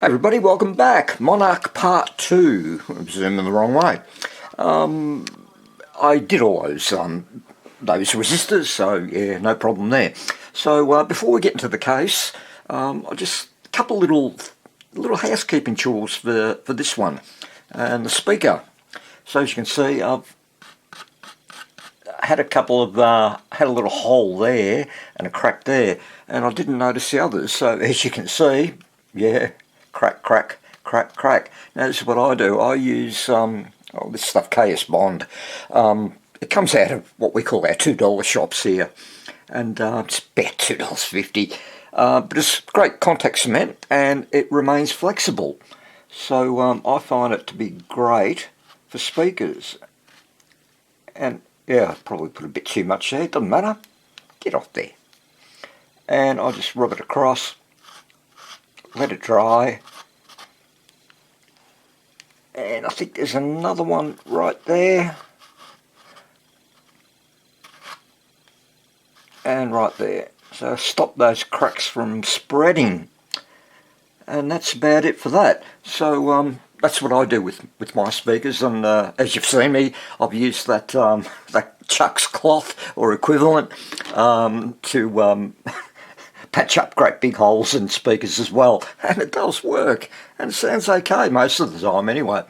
Hey everybody, welcome back. Monarch Part 2. I'm zooming the wrong way. I did all those resistors, so yeah, no problem there. So before we get into the case, I just a couple little housekeeping chores for this one. And the speaker. So as you can see, I've had had a little hole there and a crack there, and I didn't notice the others. So as you can see, yeah, crack, crack, crack, crack. Now this is what I do. I use this stuff, KS Bond. It comes out of what we call our $2 shops here, and it's about $2.50. But it's great contact cement, and it remains flexible. So I find it to be great for speakers. And yeah, I probably put a bit too much there. It doesn't matter. Get off there. And I'll just rub it across. Let it dry. And I think there's another one right there. And right there. So stop those cracks from spreading. And that's about it for that. So that's what I do with my speakers. And as you've seen me, I've used that Chuck's cloth or equivalent to patch up great big holes in speakers as well, and it does work, and it sounds okay most of the time anyway.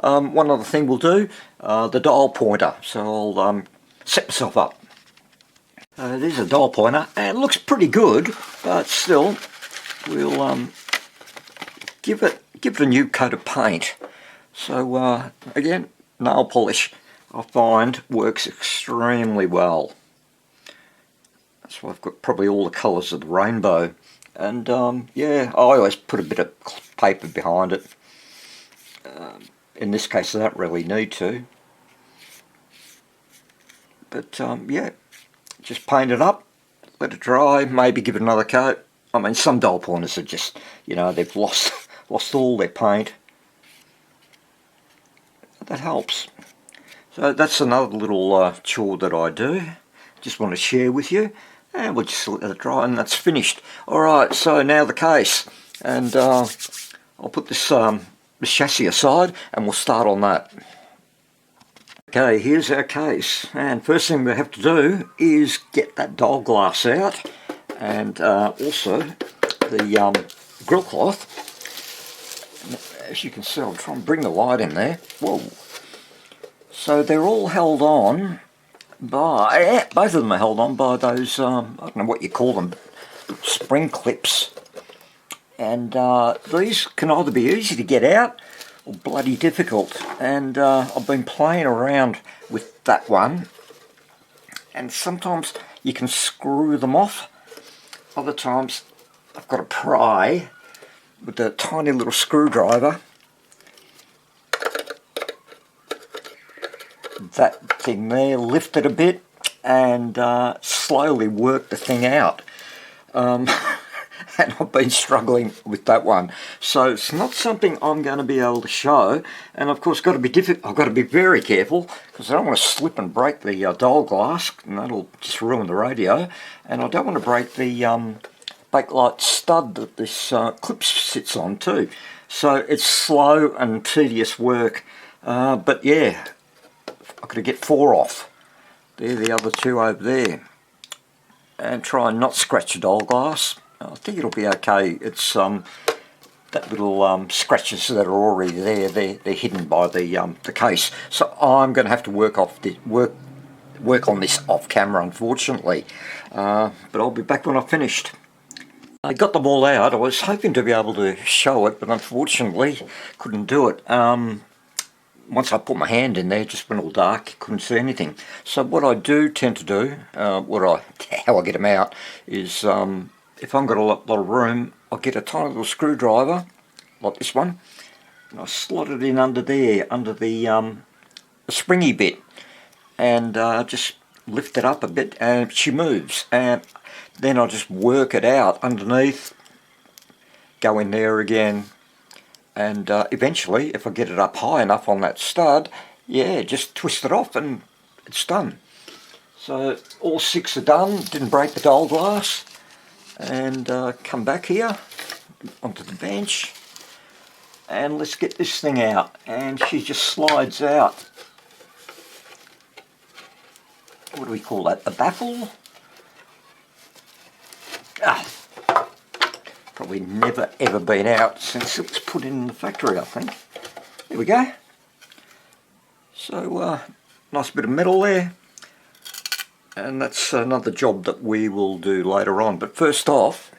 One other thing we'll do, the dial pointer. So I'll set myself up. It is a dial pointer, and it looks pretty good, but still, we'll give it a new coat of paint. So again, nail polish I find works extremely well. So I've got probably all the colours of the rainbow, and yeah, I always put a bit of paper behind it. In this case I don't really need to, but yeah, just paint it up, let it dry, maybe give it another coat. I mean, some dial pointers are just, you know, they've lost all their paint. That helps. So that's another little chore that I do. Just want to share with you. And we'll just let it dry, and that's finished. Alright, so now the case. And I'll put this chassis aside, and we'll start on that. Okay, here's our case. And first thing we have to do is get that dial glass out. And also the grill cloth. As you can see, I'll try and bring the light in there. Whoa. So they're all held on by, both of them are held on by those, I don't know what you call them, spring clips. And these can either be easy to get out or bloody difficult. And I've been playing around with that one. And sometimes you can screw them off. Other times I've got to pry with a tiny little screwdriver. That thing there, lift it a bit, and slowly work the thing out. And I've been struggling with that one, so it's not something I'm going to be able to show. And of course, I've got to be very careful, because I don't want to slip and break the dial glass, and that'll just ruin the radio. And I don't want to break the backlight stud that this clip sits on too. So it's slow and tedious work, but yeah, I've got to get 4 off. They're the other 2 over there. And try and not scratch the dial glass. I think it'll be okay. It's that little scratches that are already there. They're hidden by the case. So I'm going to have to work on this off camera, unfortunately. But I'll be back when I've finished. I got them all out. I was hoping to be able to show it, but unfortunately couldn't do it. Once I put my hand in there, it just went all dark, couldn't see anything. So what I do tend to do, how I get them out, is if I've got a lot of room, I'll get a tiny little screwdriver, like this one, and I slot it in under there, under the springy bit, and just lift it up a bit, and she moves. And then I just work it out underneath, go in there again. And eventually, if I get it up high enough on that stud, yeah, just twist it off and it's done. So all 6 are done, didn't break the dial glass. And come back here onto the bench. and let's get this thing out. And she just slides out. What do we call that? The baffle? Ah, probably never ever been out since it was put in the factory, I think. There we go. So, nice bit of metal there. And that's another job that we will do later on. But first off,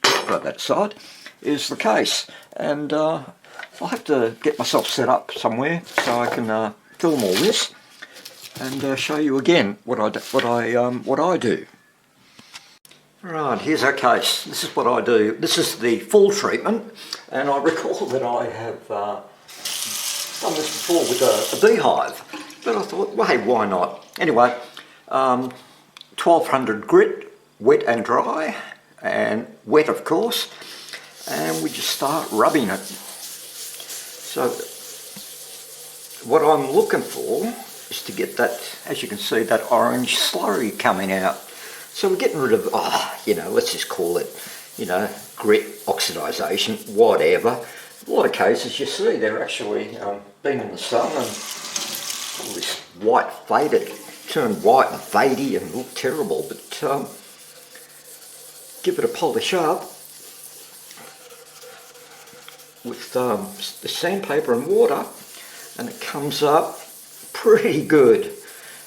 put that aside, is the case. And I'll have to get myself set up somewhere so I can film all this and show you again what I do. Right, here's our case. This is what I do. This is the full treatment, and I recall that I have done this before with a beehive, but I thought, well, hey, why not? Anyway, 1200 grit, wet and dry, and wet of course, and we just start rubbing it. So what I'm looking for is to get that, as you can see, that orange slurry coming out. So we're getting rid of, let's just call it, grit, oxidisation, whatever. A lot of cases you see they're actually been in the sun and all this white faded, turned white and fadey and look terrible, but give it a polish up with the sandpaper and water and it comes up pretty good.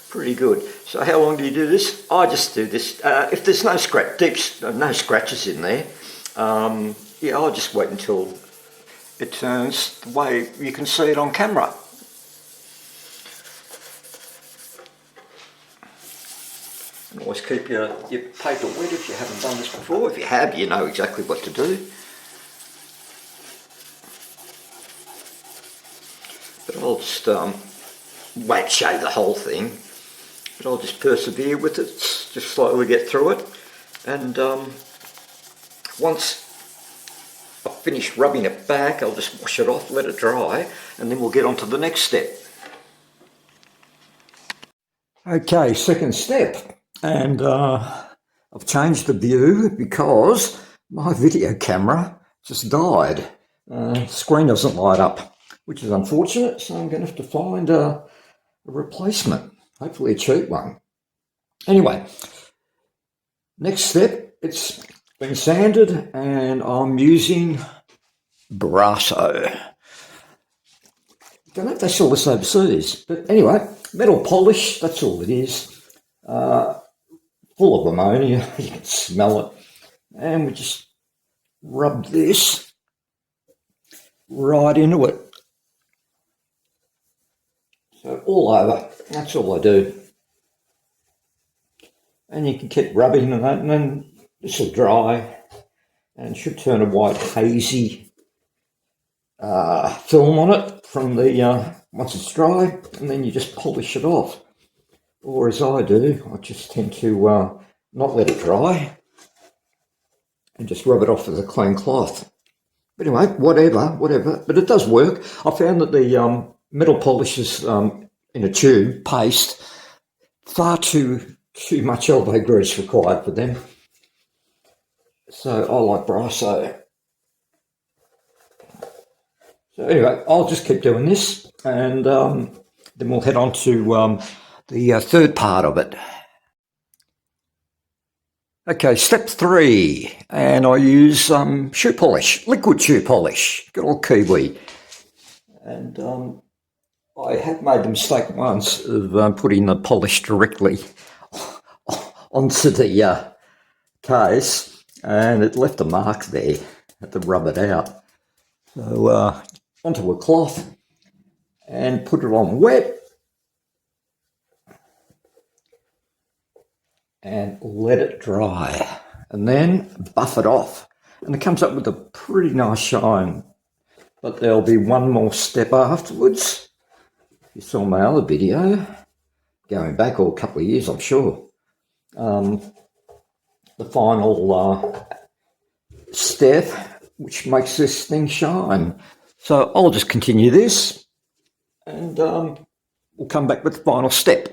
Pretty good. So how long do you do this? I just do this. If there's no scratches in there, I'll just wait until it turns the way you can see it on camera. And always keep your paper wet if you haven't done this before. If you have, you know exactly what to do. But I'll just won't shave the whole thing. But I'll just persevere with it, just slowly get through it, and once I've finished rubbing it back, I'll just wash it off, let it dry, and then we'll get on to the next step. Okay, second step, and I've changed the view because my video camera just died. The screen doesn't light up, which is unfortunate, so I'm going to have to find a replacement. Hopefully a cheap one. Anyway, next step, it's been sanded and I'm using Brasso. Don't know if they sell this overseas, but anyway, metal polish, that's all it is. Full of ammonia, you can smell it. And we just rub this right into it. So all over, that's all I do. And you can keep rubbing and that, and then this will dry and should turn a white hazy film on it from the once it's dry, and then you just polish it off. Or as I do, I just tend to not let it dry and just rub it off with a clean cloth. But anyway, whatever, but it does work. I found that the metal polishes in a tube, paste, far too much elbow grease required for them. So I like Brasso. So anyway, I'll just keep doing this and then we'll head on to the third part of it. Okay, step 3, and I use shoe polish, liquid shoe polish, good old Kiwi. And I have made the mistake once of putting the polish directly onto the case, and it left a mark there. I had to rub it out. So onto a cloth and put it on wet and let it dry, and then buff it off. And it comes up with a pretty nice shine, but there'll be one more step afterwards. You saw my other video, going back a couple of years, I'm sure. The final step, which makes this thing shine. So I'll just continue this, and we'll come back with the final step.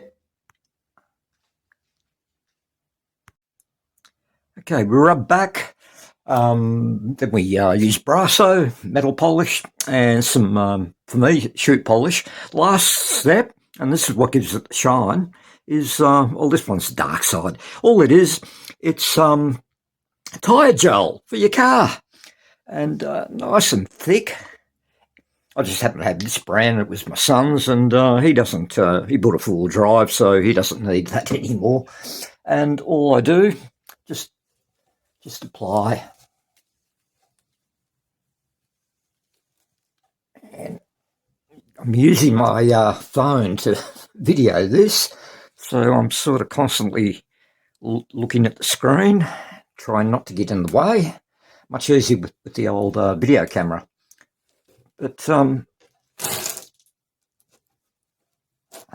Okay, we rub back. Then we use Brasso, metal polish, and some, for me, shoot polish. Last step, and this is what gives it the shine, is, well, this one's dark side. All it is, it's tyre gel for your car, and nice and thick. I just happen to have this brand. It was my son's, and he doesn't. He bought a full drive, so he doesn't need that anymore. And all I do, just apply. And I'm using my phone to video this, so I'm sort of constantly looking at the screen, trying not to get in the way. Much easier with the old video camera. But I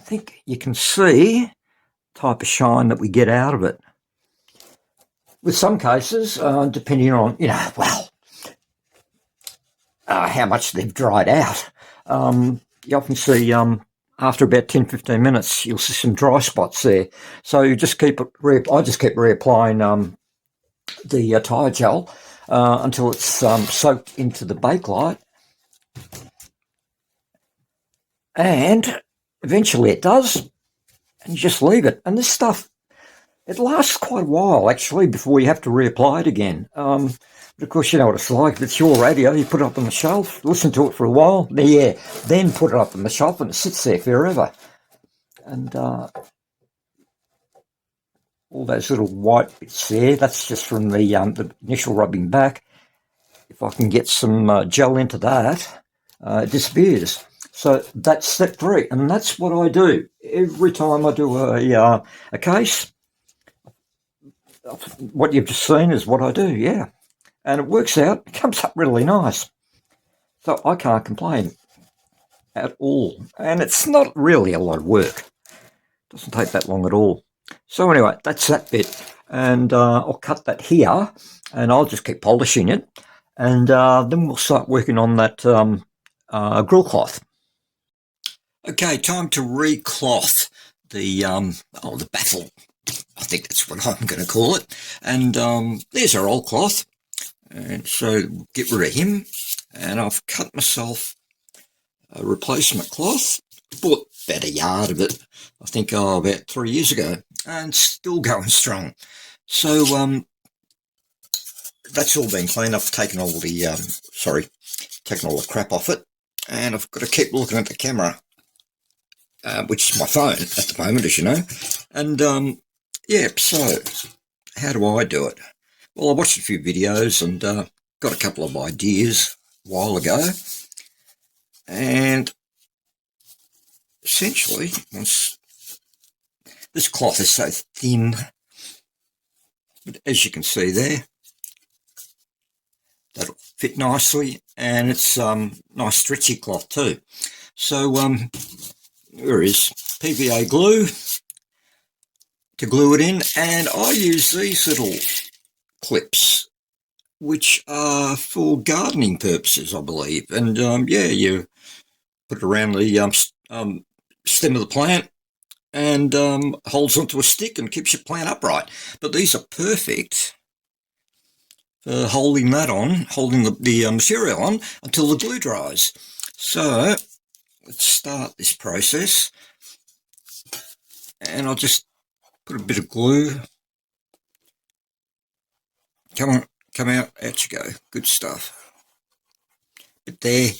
think you can see the type of shine that we get out of it. With some cases, depending on, how much they've dried out, you often see after about 10-15 minutes, you'll see some dry spots there. So you just I just keep reapplying the tyre gel until it's soaked into the bakelite. And eventually it does, and you just leave it. And this stuff, it lasts quite a while, actually, before you have to reapply it again. But of course, you know what it's like. If it's your radio, you put it up on the shelf, listen to it for a while, then put it up on the shelf, and it sits there forever. And all those little white bits there, that's just from the initial rubbing back. If I can get some gel into that, it disappears. So that's step 3, and that's what I do every time I do a case. What you've just seen is what I do, yeah. And it works out, it comes up really nice. So I can't complain at all. And it's not really a lot of work. It doesn't take that long at all. So anyway, that's that bit. And I'll cut that here, and I'll just keep polishing it. And then we'll start working on that grill cloth. Okay, time to re-cloth the baffle. I think that's what I'm going to call it. And there's our old cloth. And so get rid of him. And I've cut myself a replacement cloth. Bought about a yard of it, I think, about 3 years ago. And still going strong. So that's all been cleaned. I've taken all the, taken all the crap off it. And I've got to keep looking at the camera. Which is my phone at the moment, as you know. And, so how do I do it? Well, I watched a few videos and got a couple of ideas a while ago. And essentially, this cloth is so thin, but as you can see there, that'll fit nicely, and it's nice stretchy cloth too. So, there is PVA glue to glue it in, and I use these little clips, which are for gardening purposes, I believe. And you put it around the stem of the plant, and holds onto a stick and keeps your plant upright. But these are perfect for holding the material on until the glue dries. So let's start this process, and I'll just put a bit of glue. Come on, come out you go. Good stuff. But there,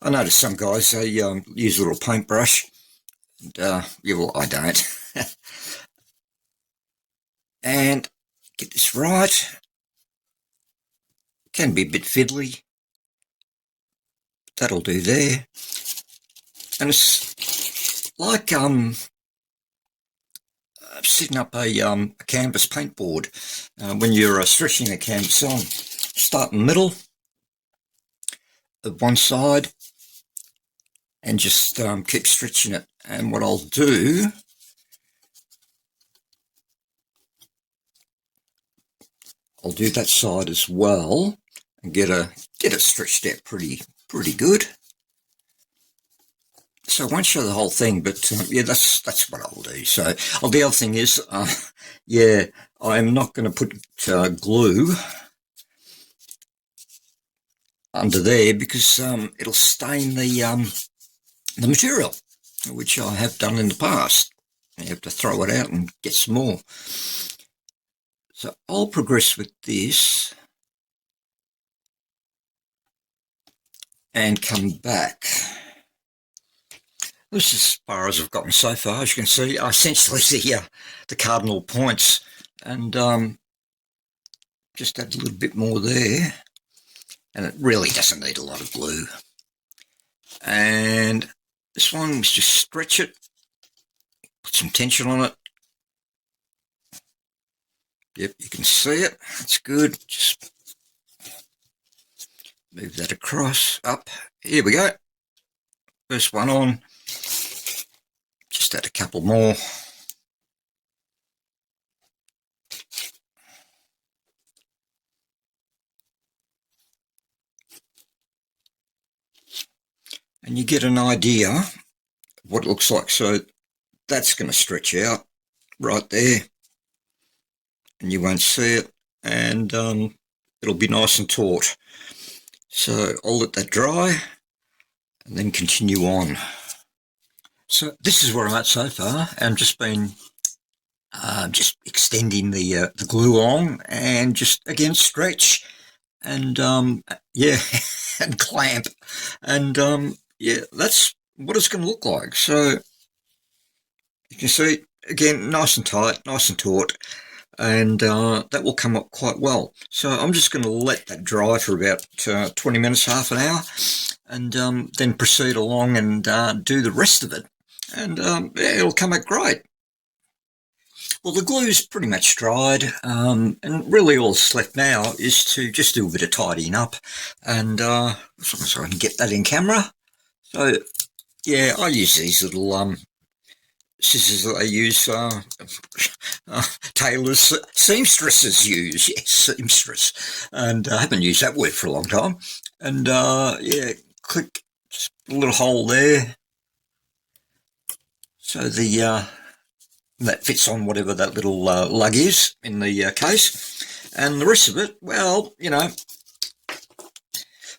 I noticed some guys, they use a little paintbrush, and well, I don't. And get this right. Can be a bit fiddly. That'll do there. And it's like setting up a canvas paintboard when you're stretching a canvas on. Start in the middle of one side and just keep stretching it. And what I'll do, I'll do that side as well and get it stretched out pretty good. So I won't show the whole thing, but that's what I'll do. So the other thing is, I'm not going to put glue under there because it'll stain the material, which I have done in the past. You have to throw it out and get some more. So I'll progress with this and come back. This is as far as I've gotten so far. As you can see, essentially the cardinal points, and just add a little bit more there, and it really doesn't need a lot of glue. And this one is just stretch it, put some tension on it. Yep, you can see it. That's good. Just move that across, up. Here we go. First one on. Just add a couple more. And you get an idea of what it looks like. So that's going to stretch out right there, and you won't see it, and it'll be nice and taut. So I'll let that dry and then continue on. So this is where I'm at so far, and I've just been just extending the glue on, and just again stretch, and yeah, and clamp, and yeah, that's what it's going to look like. So you can see, again, nice and tight, nice and taut, and that will come up quite well. So I'm just going to let that dry for about 20 minutes, half an hour, and then proceed along and do the rest of it, and yeah, it'll come out great. Well, the glue's pretty much dried, and really all that's left now is to just do a bit of tidying up, and as long as I can get that in camera. So yeah, I use these little scissors that I use, tailors, seamstresses use, yes, seamstress, and I haven't used that word for a long time. And yeah, click, just a little hole there, so the that fits on whatever that little lug is in the case, and the rest of it, well, you know,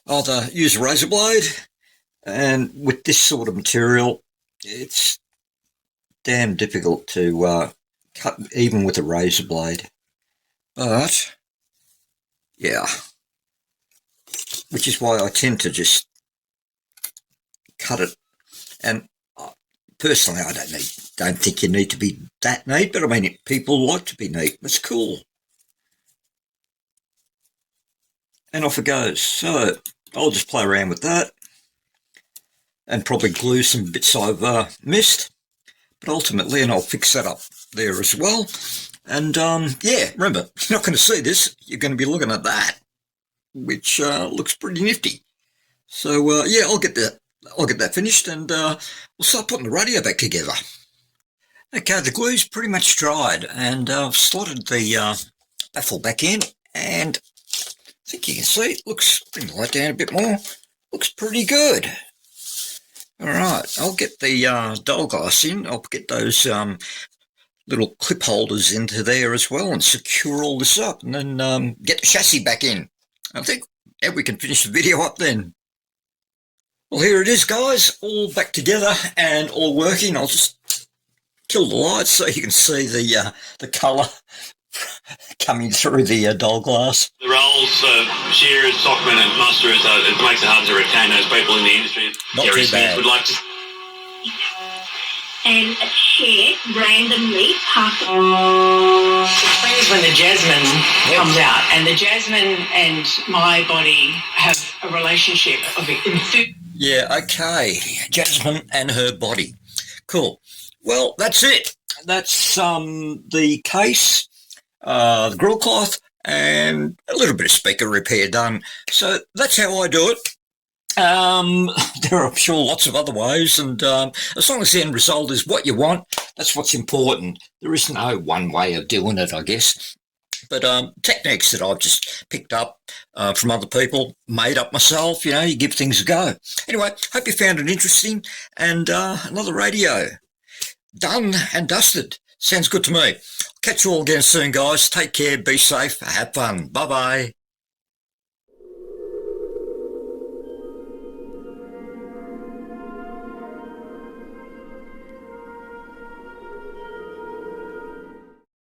either use a razor blade, and with this sort of material, it's damn difficult to cut even with a razor blade. But yeah, which is why I tend to just cut it. And personally, I don't think you need to be that neat, but I mean, people like to be neat. It's cool. And off it goes. So I'll just play around with that and probably glue some bits I've missed. But ultimately, and I'll fix that up there as well. And yeah, remember, you're not going to see this. You're going to be looking at that, which looks pretty nifty. So yeah, I'll get that finished, and we'll start putting the radio back together. Okay, the glue's pretty much dried, and I've slotted the baffle back in, and I think you can see it looks, bring the light down a bit more, looks pretty good. All right, I'll get the dial glass in. I'll get those little clip holders into there as well and secure all this up, and then get the chassis back in. I think yeah, we can finish the video up then. Well, here it is, guys, all back together and all working. I'll just kill the lights so you can see the colour coming through the dial glass. The roles of shearers, stockmen and musterers, it makes it hard to retain those people in the industry. Not too bad. Would like to... And a chair randomly passed. It is when the jasmine comes out, and the jasmine and my body have a relationship of enthusiasm. Yeah, okay. Jasmine and her body. Cool. Well, that's it. That's the case, the grill cloth, and a little bit of speaker repair done. So that's how I do it. There are, I'm sure, lots of other ways, and as long as the end result is what you want, that's what's important. There is no one way of doing it, I guess. But techniques that I've just picked up from other people, made up myself, you know, you give things a go. Anyway, hope you found it interesting, and another radio done and dusted. Sounds good to me. Catch you all again soon, guys. Take care, be safe, have fun. Bye-bye.